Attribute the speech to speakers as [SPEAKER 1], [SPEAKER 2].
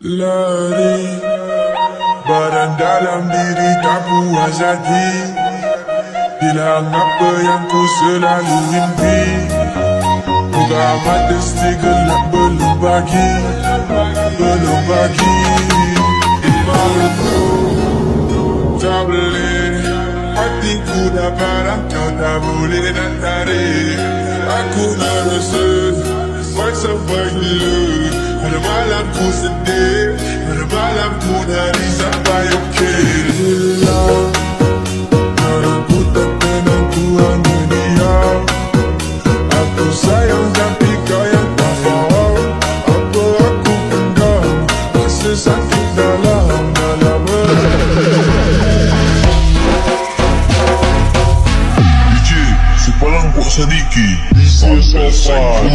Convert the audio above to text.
[SPEAKER 1] Lari barang dalam diri tak puas hati. Hilang apa yang ku selalu mimpi. Buka mata gelap belum pagi. Belum pagi. Maluku tak boleh. Hatiku dah parah, kau tak boleh nak tarik. Aku nak rasa sampai gila. Pada malam ku sedih, pada malam ku nari sampai okey. Hilang, malam ku tak tenang, ku hanya diam. Aku sayang tapi kau yang tak faham. Apa aku pendam, rasa sakit dalam
[SPEAKER 2] DJ, sepalang kuat sedikit.
[SPEAKER 1] Selesai.